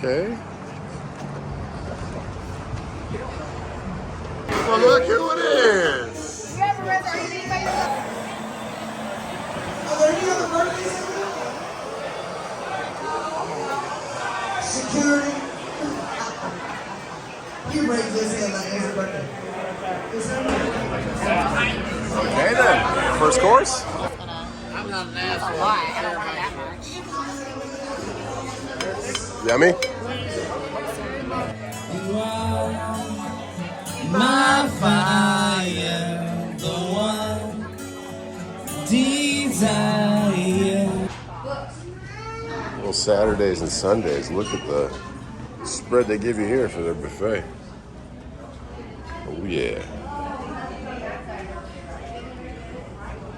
Okay. Well, look who it is. You have a reservation? Are there any other birthdays? Security. You raised this in like every birthday. Okay then. First course. I'm not an asshole. A lot. I don't like that much. Yummy. You are my fire, the one desire. Well, Saturdays and Sundays. Look at the spread they give you here for their buffet. Oh yeah.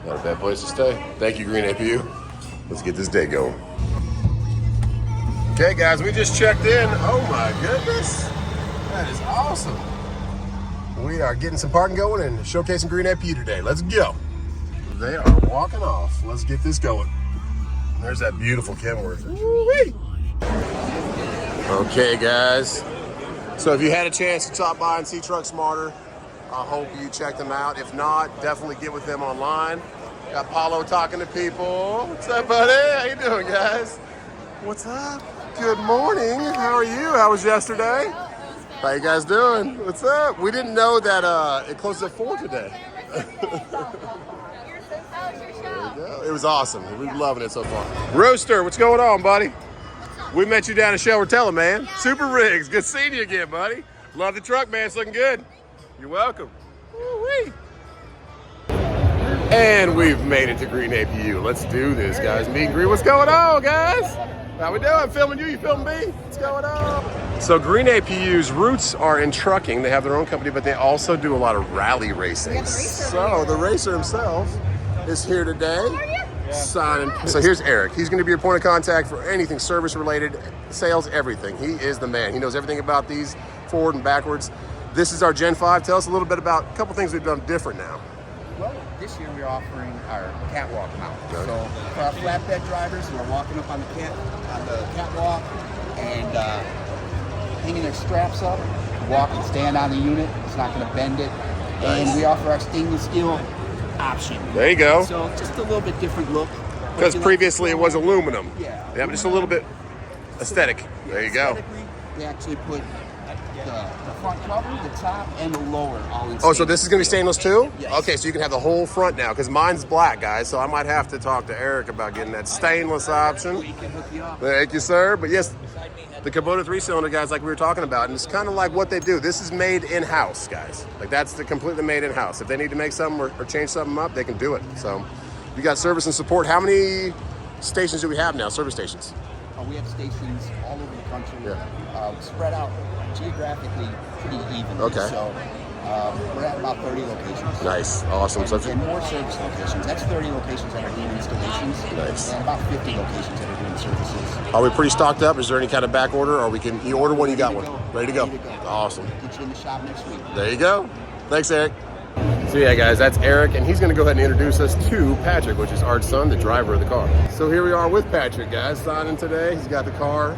Not a bad place to stay. Thank you, GreenAPU. Let's get this day going. Okay, guys, we just checked in. Oh my goodness. That is awesome. We are getting some parking going and showcasing GreenAPU today. Let's go. They are walking off. Let's get this going. There's that beautiful Kenworth. Woo-wee. Okay, guys. So if you had a chance to stop by and see Truck Smarter, I hope you check them out. If not, definitely get with them online. Got Paulo talking to people. What's up, buddy? How you doing, guys? What's up? Good morning. How are you? How was yesterday? How you guys doing? What's up? We didn't know that it closed at 4 today. It was awesome. We're loving it so far. Rooster, what's going on, buddy? We met you down at Show or Tell 'em, man. Super Rigs, good seeing you again, buddy. Love the truck, man. It's looking good. You're welcome. Woo-wee. And we've made it to GreenAPU. Let's do this, guys. Meet and greet. What's going on, guys? How we doing? I'm filming you. You filming me? What's going on? So GreenAPU's roots are in trucking. They have their own company, but they also do a lot of rally racing. So the racer himself is here today. Signing. So here's Eric. He's going to be your point of contact for anything service related, sales, everything. He is the man. He knows everything about these forward and backwards. This is our Gen 5. Tell us a little bit about a couple things we've done different now. Well, this year we're offering our catwalk mount. Okay. So for our flatbed drivers who are walking up on the catwalk and hanging their straps up, walk and stand on the unit. It's not going to bend it. Nice. And we offer our stainless steel option. There you go. So just a little bit different look. Because previously it was aluminum. Yeah. Yeah, but just a little bit aesthetic. There you go. We actually put the front cover, the top, and the lower all in. Oh, so this is going to be stainless too? Yes. Okay, so you can have the whole front now, because mine's black, guys, so I might have to talk to Eric about getting that stainless option. We can hook you up. Thank you, sir. But yes, the Kubota 3-cylinder, guys, like we were talking about, and it's kind of like what they do. This is made in-house, guys. Like that's the completely made in-house. If they need to make something or change something up, they can do it. So you got service and support. How many stations do we have now, service stations? We have stations all over the country, Yeah. Spread out geographically pretty evenly. Okay. So we're at about 30 locations. Nice, awesome. So And more service locations. That's 30 locations that are doing installations. Nice. And about 50 locations that are doing services. are we pretty stocked up? Is there any kind of back order, or you order one, you got one? Ready to go. Ready to go. Awesome. Get you in the shop next week. There you go. Thanks, Eric. So yeah, guys, that's Eric, and he's going to go ahead and introduce us to Patrick, which is Art's son, the driver of the car. So here we are with Patrick, guys, signing today. He's got the car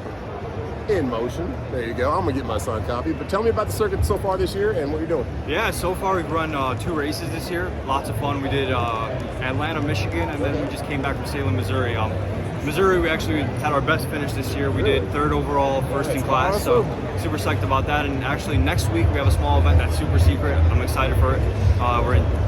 in motion. There you go. I'm going to get my signed copy. But tell me about the circuit so far this year and what you're doing. Yeah, so far we've run 2 races this year. Lots of fun. We did Atlanta, Michigan, and then we just came back from Salem, Missouri. Missouri, we actually had our best finish this year. We did 3rd overall, first in class, so super psyched about that. And actually next week we have a small event that's super secret. I'm excited for it.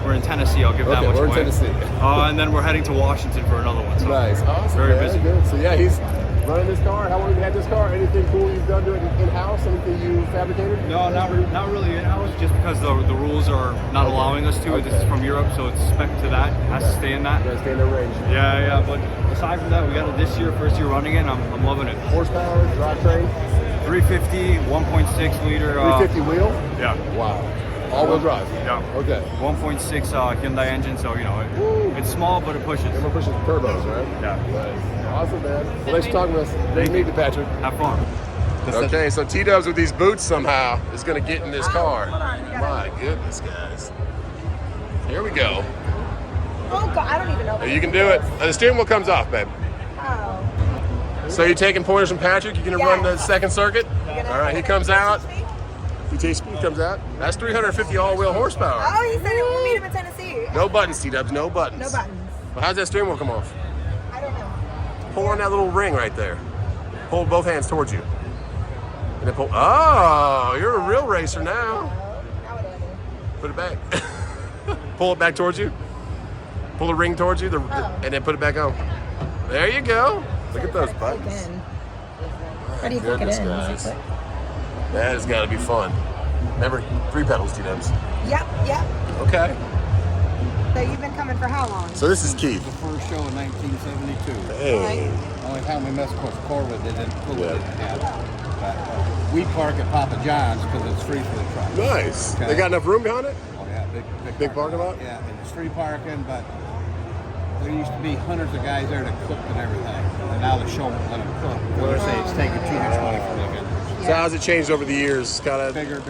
We're in Tennessee. I'll give that much away. We're in Tennessee. And then we're heading to Washington for another one. So Nice, awesome. Very man. busy. Good. So yeah, he's running this car. How long have you had this car? Anything cool you've done to it in-house? Anything you fabricated? No, not really in-house, just because the rules are not allowing us to. Okay. This is from Europe, so it's spec to that. It has to stay in that. You guys stay in their range. Yeah, but aside from that, we got it this year, first year running it, and I'm loving it. Horsepower, drivetrain? 350, 1.6 liter. 350 wheel? Yeah. Wow. All-wheel drive? Yeah. Okay. 1.6 Hyundai engine, so it's small, but it pushes. And we're pushing turbos, right? Yeah. Nice. Awesome, man. Well, thanks for talking to us. Thanks to meet you, Patrick. Have fun. Okay, so T-Dubs with these boots somehow is going to get in this car. My goodness, guys. Here we go. Oh, God, I don't even know. You can do it. The steering wheel comes off, babe. Oh. So you taking pointers from Patrick? You gonna run the second circuit? All right, he comes out. He comes out. That's 350 all-wheel horsepower. Oh, he said it will meet him in Tennessee. No buttons, T-dubs, no buttons. No buttons. Well, how's that steering wheel come off? I don't know. Pull on that little ring right there. Pull both hands towards you. And then pull. Oh, you're a real racer now. Now what do I do? Put it back. Pull it back towards you. Pull the ring towards you, and then put it back on. There you go. Look at those buttons. How do you click it in? Guys. That has got to be fun. Remember, 3 pedals, T-dubs. Yep. Okay. So you've been coming for how long? So this is Keith. The first show in 1972. Hey. Only time we messed with Corvette, they didn't pull it out. But we park at Papa John's because it's free for the truck. Nice. Okay. They got enough room behind it? Oh yeah, Big parking lot? Yeah, and it's free parking, but there used to be hundreds of guys there that cooked and everything. And now the show won't let them cook. They say it's taking too much money from the vendors. So how's it changed over the years? Kind of Bigger.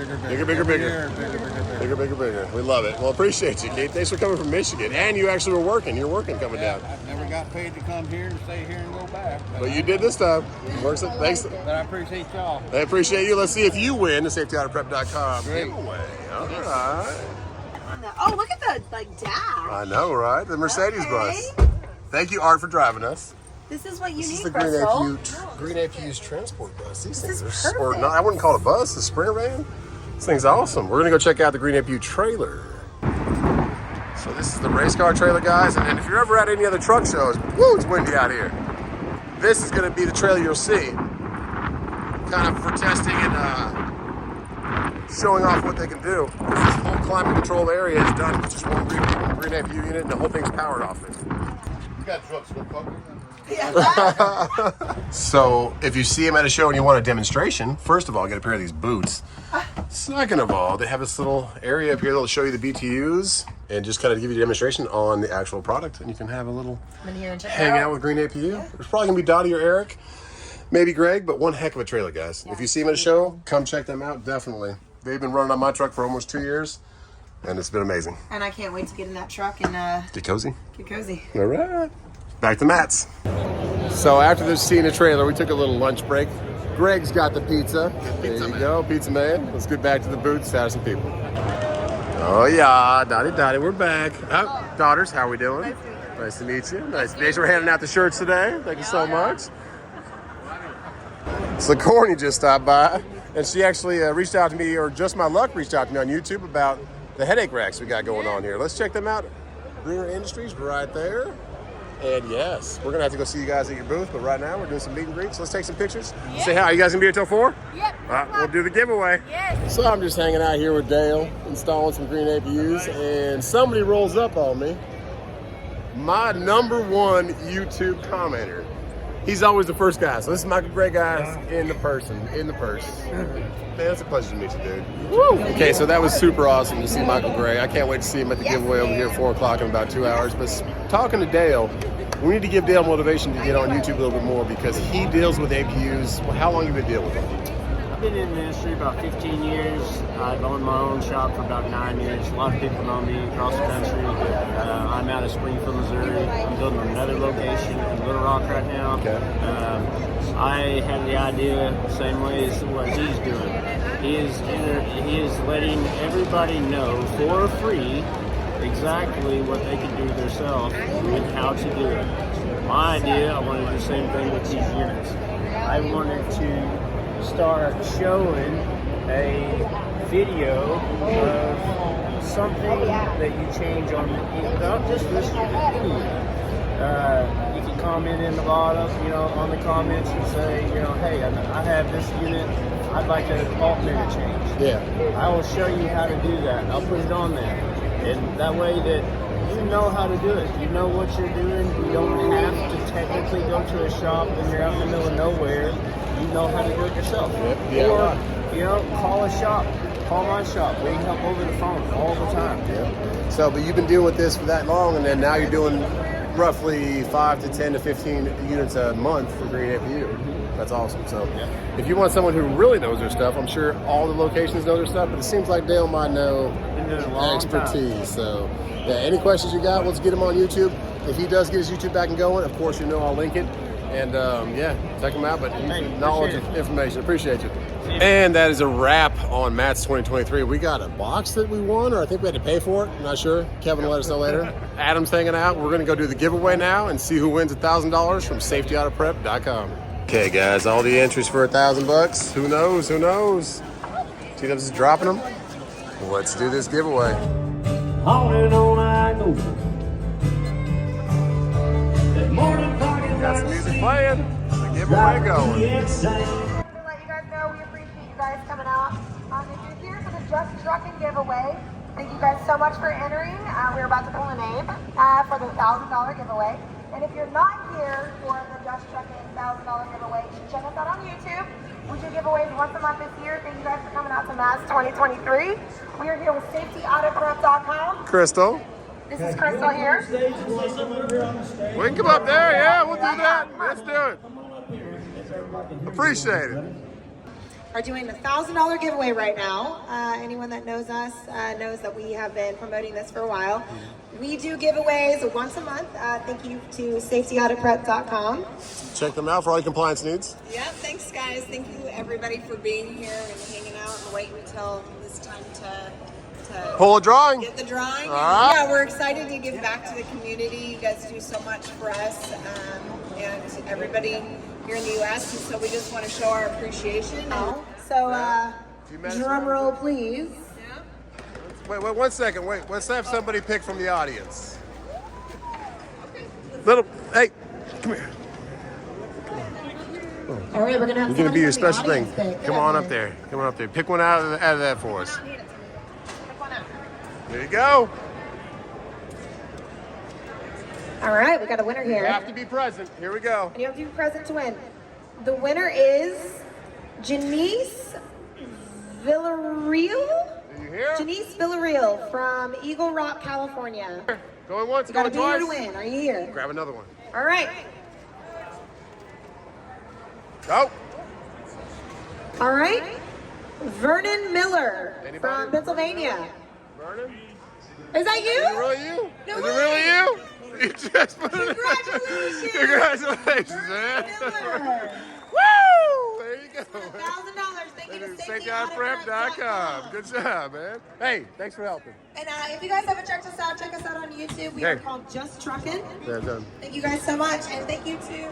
Bigger. We love it. Well, appreciate you, Keith. Thanks for coming from Michigan. And you actually were working. You're working coming down. I've never got paid to come here and stay here and go back. But you did this time. Works. Thanks. But I appreciate y'all. I appreciate you. Let's see if you win the safetyautoprep.com giveaway. All right. Oh, look at the dash. I know, right? The Mercedes bus. Thank you, Art, for driving us. This is what you This need, is the Crystal. GreenAPU's transport bus. These This things is are sport. perfect. No, I wouldn't call it a bus. A Sprinter van. This thing's awesome. We're gonna go check out the GreenAPU trailer. So this is the race car trailer, guys. And if you're ever at any other truck shows, woo, it's windy out here. This is gonna be the trailer you'll see, kind of for testing and showing off what they can do. This whole climate control area is done with just one GreenAPU unit, and the whole thing's powered off it. You got trucks, what fucker? So if you see them at a show and you want a demonstration, first of all, get a pair of these boots. Second of all, they have this little area up here that'll show you the BTUs and just kind of give you a demonstration on the actual product, and you can have a little hang out with GreenAPU. There's probably gonna be Dottie or Eric, maybe Greg, but one heck of a trailer, guys. If you see them at a show, come check them out, definitely. They've been running on my truck for almost 2 years, and it's been amazing. And I can't wait to get in that truck and Get cozy. get cozy. All right. Back to Matt's. So after this scene of trailer, we took a little lunch break. Greg's got the pizza. There you go, pizza man. Let's get back to the booth, have some people. Oh yeah, Dottie, we're back. Oh, daughters, how are we doing? Nice to meet you. Nice. Thanks for handing out the shirts today. Thank you so much. So Corny just stopped by, and she actually reached out to me, or Just My Luck reached out to me on YouTube about the headache racks we got going on here. Let's check them out. Greener Industries right there. And yes, we're gonna have to go see you guys at your booth, but right now we're doing some meet and greets. Let's take some pictures. Yeah. Say hi. You guys gonna be here till 4? Yep. All right, we'll do the giveaway. Yes. So I'm just hanging out here with Dale, installing some GreenAPUs, and somebody rolls up on me. My #1 YouTube commenter. He's always the first guy. So this is Michael Gray, guys, in the purse. Man, it's a pleasure to meet you, dude. Woo! Okay, so that was super awesome to see Michael Gray. I can't wait to see him at the giveaway over here at 4 o'clock in about 2 hours. But talking to Dale, we need to give Dale motivation to get on YouTube a little bit more because he deals with APUs. Well, how long have you been dealing with them? I've been in the industry about 15 years. I've owned my own shop for about 9 years. A lot of people know me across the country. I'm out of Springfield, Missouri. I'm building another location in Little Rock right now. Okay. I had the idea, same way as what he's doing. He is letting everybody know for free exactly what they can do themselves and how to do it. My idea, I wanted to do the same thing with these units. I wanted to start showing a video of something that you change on, not just this unit. You can comment in the bottom, on the comments and say, hey, I have this unit, I'd like to alternate a change. Yeah. I will show you how to do that. I'll put it on there. And that way that you know how to do it. You know what you're doing. You don't have to technically go to a shop when you're out in the middle of nowhere. You know how to do it yourself. Yeah. Or, call a shop. Call my shop. We can help over the phone all the time. Yeah. So, but you've been dealing with this for that long, and then now you're doing roughly 5 to 10 to 15 units a month for GreenAPU. That's awesome. So if you want someone who really knows their stuff, I'm sure all the locations know their stuff, but it seems like Dale might know Been doing it a long expertise. time. So yeah, any questions you got, let's get him on YouTube. If he does get his YouTube back and going, of course, I'll link it. And yeah, check them out. But knowledge and information. Appreciate you. And that is a wrap on Matt's 2023. We got a box that we won, or I think we had to pay for it. I'm not sure. Kevin will let us know later. Adam's hanging out. We're going to go do the giveaway now and see who wins $1,000 from safetyautoprep.com. Okay, guys, all the entries for $1,000. Who knows? Who knows? T-Dubs is dropping them. Let's do this giveaway. On and on I go. That morning talking Got some music playing. The giveaway going. To let you guys know, we appreciate you guys coming out. If you're here for the Just Trucking giveaway, thank you guys so much for entering. We're about to pull a name for the $1,000 giveaway. And if you're not here for the Just Trucking $1,000 giveaway, you should check us out on YouTube. We do giveaways once a month this year. Thank you guys for coming out to Mass 2023. We are here with safetyautoprep.com. Crystal. This is Crystal here. We can come up there, yeah, we'll do that. Let's do it. Appreciate it. Are doing a $1,000 giveaway right now. Anyone that knows us knows that we have been promoting this for a while. We do giveaways once a month. Thank you to safetyautoprep.com. Check them out for all your compliance needs. Yeah, thanks guys. Thank you everybody for being here and hanging out and waiting until this time to Pull a drawing. get the drawing. All right. Yeah, we're excited to give back to the community. You guys do so much for us and everybody here in the U.S. And so we just want to show our appreciation. So, drum roll, please. Wait, 1 second. Wait, let's have somebody pick from the audience. Little, hey, come here. All right, we're gonna have It's gonna be your somebody special from the thing. audience pick. Come on up there. Come on up there. Pick one out of that for us. There you go. All right, we got a winner You here. have to be present. Here we go. And you have to be present to win. The winner is Janice Villarreal. Are you here? Janice Villarreal from Eagle Rock, California. Going once, You gotta going be here twice. to win. Are you here? Grab another one. All right. Go. All right. Vernon Miller Anybody? from Pennsylvania. Vernon? Is that Is it you? really you? No Is way. it really you? You just put it in. Congratulations. Congratulations, man. Miller. Woo! There you go. $1,000. Thank you to safetyautoprep.com. Good job, man. Hey, thanks for helping. And if you guys haven't checked us out, check us out on YouTube. We are called Just Truckin'. Yeah, done. Thank you guys so much. And thank you to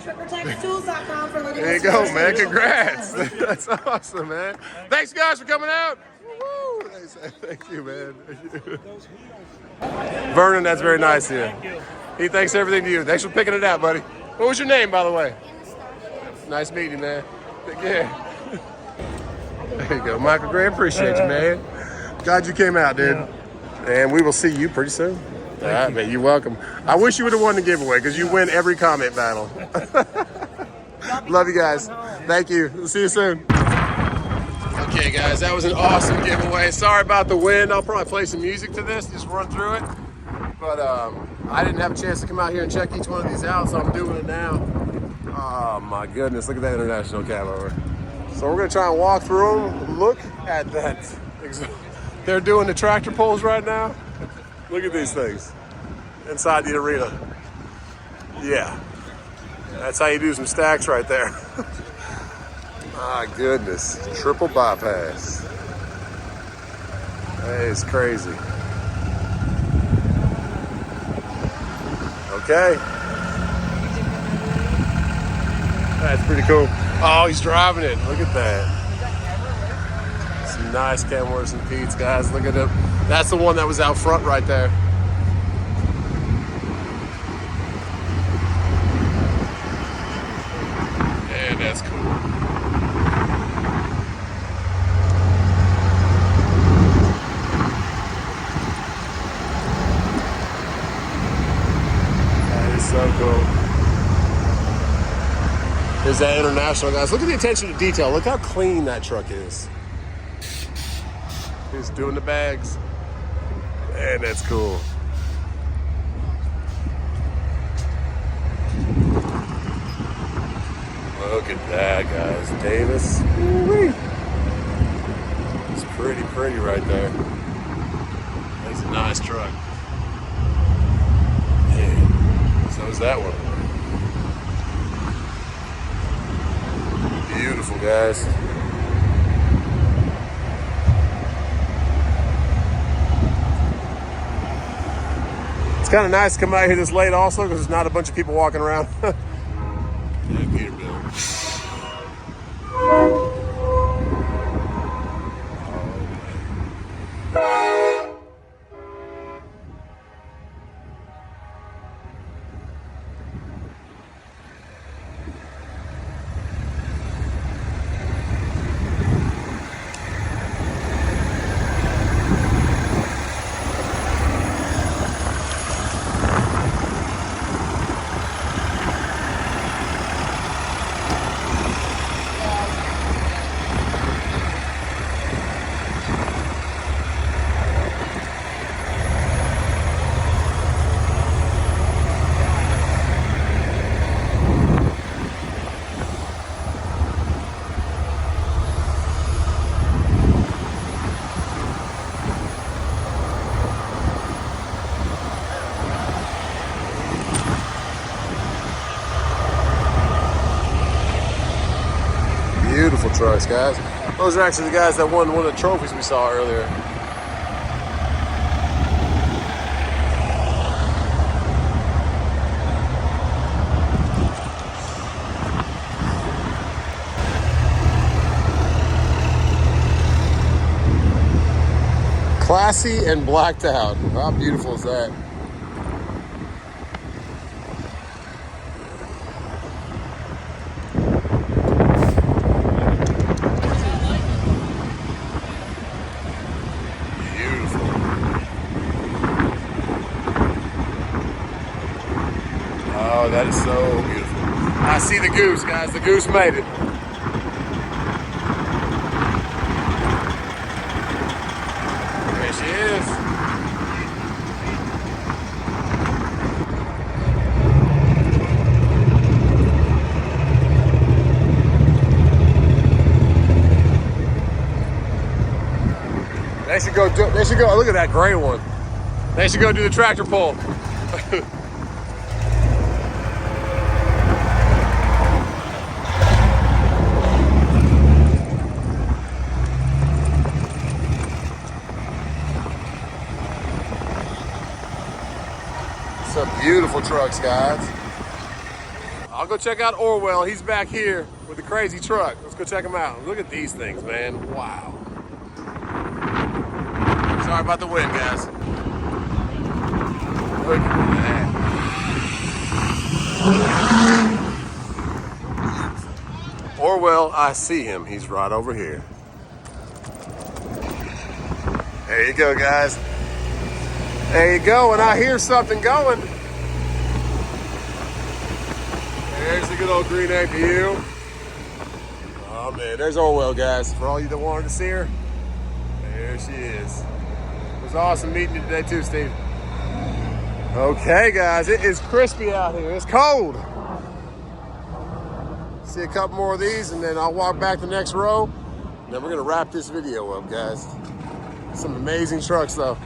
TripProtectTools.com for letting There you us go, use man. our Congrats. tools. That's awesome, man. Thanks, guys, for coming out. Woo! Thank you, man. Vernon, that's very nice of you. He thanks everything to you. Thanks for picking it out, buddy. What was your name, by the way? Nice meeting you, man. Take care. There you go, Michael Gray. Appreciate you, man. Glad you came out, dude. And we will see you pretty soon. All right, man. You're welcome. I wish you would have won the giveaway because you win every comment battle. Love you guys. Thank you. We'll see you soon. Okay, guys, that was an awesome giveaway. Sorry about the wind. I'll probably play some music to this, just run through it. But I didn't have a chance to come out here and check each one of these out, so I'm doing it now. Oh my goodness, look at that international cab over. So we're gonna try and walk through them. Look at that. They're doing the tractor pulls right now. Look at these things inside the arena. Yeah, that's how you do some stacks right there. My goodness, triple bypass. That is crazy. Okay. That's pretty cool. Oh, he's driving it. Look at that. Some nice Kenworths and Pete's, guys. Look at him. That's the one that was out front right there. And that's cool. So cool. There's that international, guys. Look at the attention to detail. Look how clean that truck is. He's doing the bags. Man, that's cool. Look at that, guys. Davis. Woo-wee. It's pretty right there. That's a nice truck. So is that one. beautiful, guys. It's kind of nice to come out here this late also because there's not a bunch of people walking around. Yeah, Peterbilt. Beautiful trucks, guys. Those are actually the guys that won one of the trophies we saw earlier. Classy and blacked out. How beautiful is that? Oh, that is so beautiful. I see the goose, guys. The goose made it. There she is. They should go, look at that gray one. They should go do the tractor pull. Some beautiful trucks, guys. I'll go check out Orwell. He's back here with the crazy truck. Let's go check him out. Look at these things, man. Wow. Sorry about the wind, guys. Look at that. Orwell, I see him. He's right over here. There you go, guys. There you go, and I hear something going. There's the good old GreenAPU. Oh man, there's Orwell, guys. For all you that wanted to see her, there she is. It was awesome meeting you today too, Steve. Okay, guys, it is crispy out here. It's cold. See a couple more of these, and then I'll walk back the next row. And then we're gonna wrap this video up, guys. Some amazing trucks, though.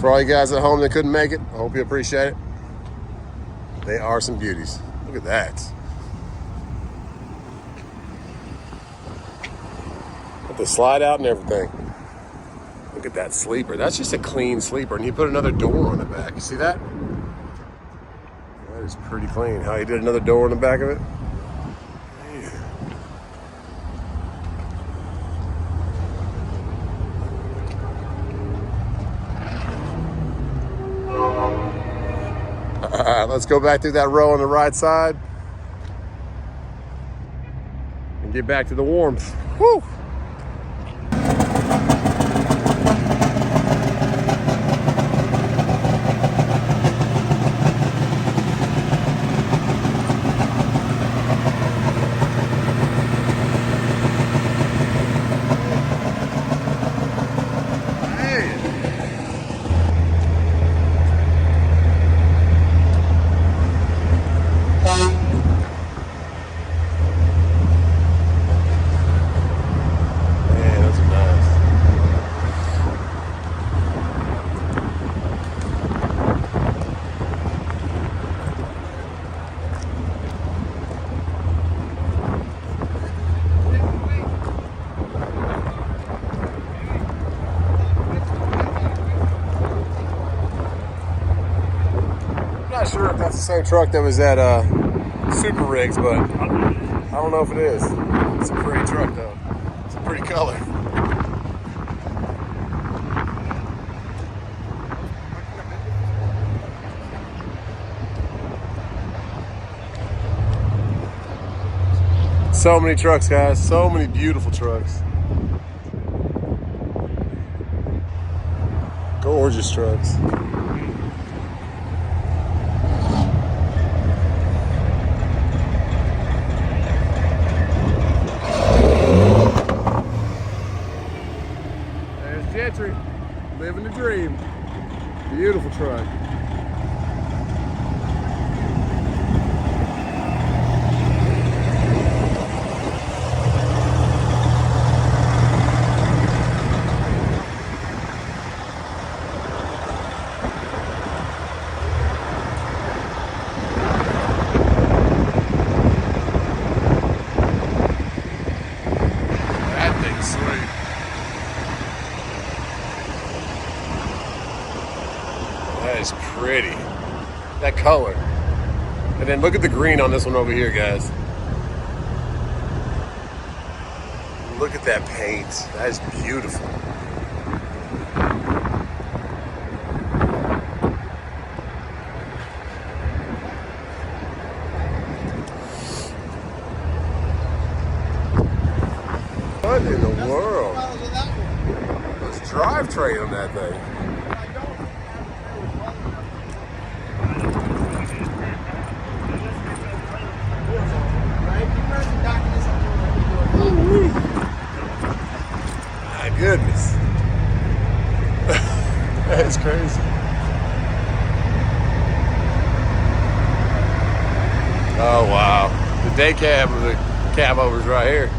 For all you guys at home that couldn't make it, I hope you appreciate it. They are some beauties. Look at that. With the slide out and everything. Look at that sleeper. That's just a clean sleeper. And he put another door on the back. You see that? That is pretty clean. How he did another door on the back of it. All right, let's go back through that row on the right side and get back to the warmth. Woo! That's the same truck that was at Super Rigs, but I don't know if it is. It's a pretty truck though. It's a pretty color. So many trucks, guys. So many beautiful trucks. Gorgeous trucks. There's Gentry, living the dream. Beautiful truck. That is pretty. That color. And then look at the green on this one over here, guys. Look at that paint. That is beautiful. What in the world? Let's drivetrain on that thing. My goodness. That is crazy. Oh wow. The day cab of the cab overs right here.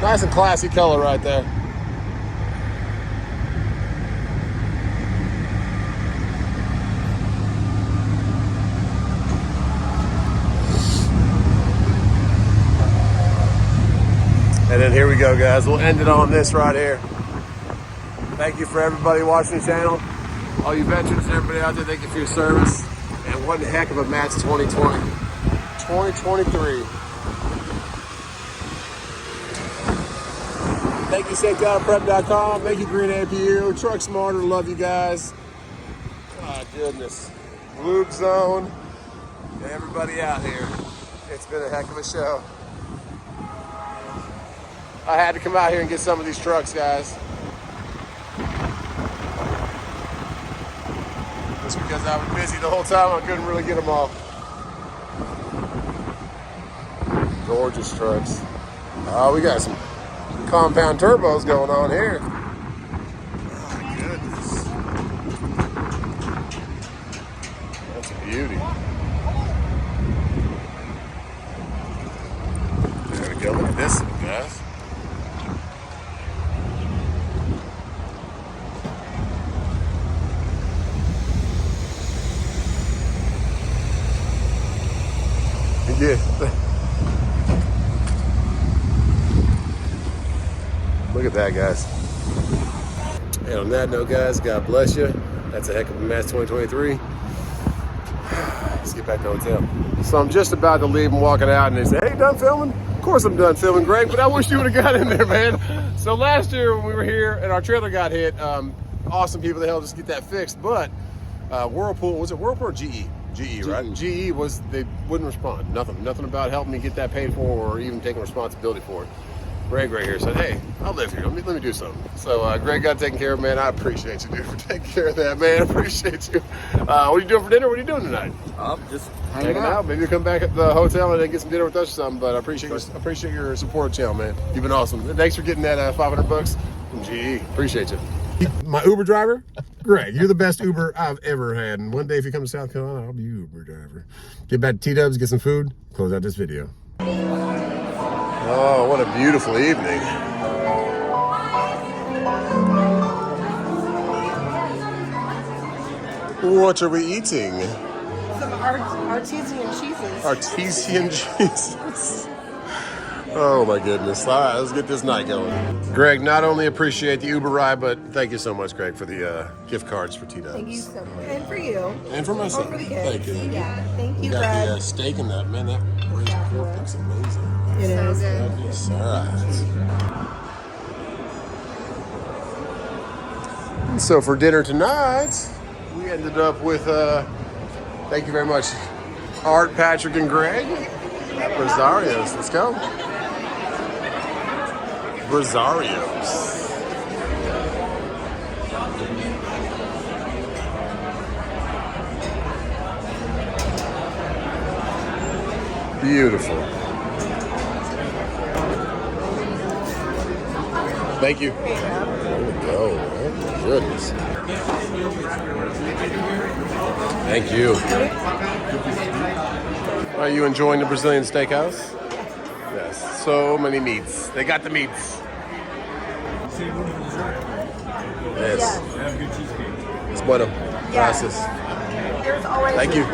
Nice and classy color right there. And then here we go, guys. We'll end it on this right here. Thank you for everybody watching the channel. All you veterans and everybody out there, thank you for your service. And what a heck of a match 2020. 2023. Thank you, SafeDialPrep.com. Thank you, GreenAPU. Truck Smarter. Love you guys. Oh, goodness. LubeZone. And everybody out here. It's been a heck of a show. I had to come out here and get some of these trucks, guys. Just because I was busy the whole time, I couldn't really get them all. Gorgeous trucks. Oh, we got some compound turbos going on here. Oh my goodness. That's a beauty. There we go. Look at this one, guys. Yeah. Look at that, guys. And on that note, guys, God bless you. That's a heck of a match 2023. Let's get back to the hotel. So I'm just about to leave and walking out, and they say, hey, done filming? Of course I'm done filming, Greg, but I wish you would have got in there, man. So last year when we were here and our trailer got hit, awesome people that helped us get that fixed, but Whirlpool, was it Whirlpool or GE? GE, right? GE was, they wouldn't respond. Nothing about helping me get that paid for or even taking responsibility for it. Greg right here said, hey, I live here. Let me do something. So Greg got taken care of, man. I appreciate you, dude, for taking care of that, man. I appreciate you. What are you doing for dinner? What are you doing tonight? Just Hanging out. Maybe you'll come back at the hotel and then get some dinner with us or something. But I appreciate your support of the channel, man. You've been awesome. And thanks for getting that $500 from GE. Appreciate you. My Uber driver, Greg, you're the best Uber I've ever had. And one day if you come to South Carolina, I'll be your Uber driver. Get back to T-Dubs, get some food, close out this video. Oh, what a beautiful evening. What are we eating? Some artesian cheeses. Artesian cheeses. Oh my goodness. All right, let's get this night going. Greg, not only appreciate the Uber ride, but thank you so much, Greg, for the gift cards for T-Dubs. Thank you so much. And for you. And for myself. Oh, for the kids. Thank you. Yeah, thank you, Got Greg. the steak in that. Man, that raised pork looks amazing. It is. Yes, all right. So for dinner tonight, we ended up with, thank you very much, Art, Patrick, and Greg. Rosario's. Let's go. Rosario's. Beautiful. Thank you. There we go. Oh my goodness. Thank you. Are you enjoying the Brazilian steakhouse? Yes. So many meats. They got the meats. Yes. It's bueno. Gracias. There's always Thank you.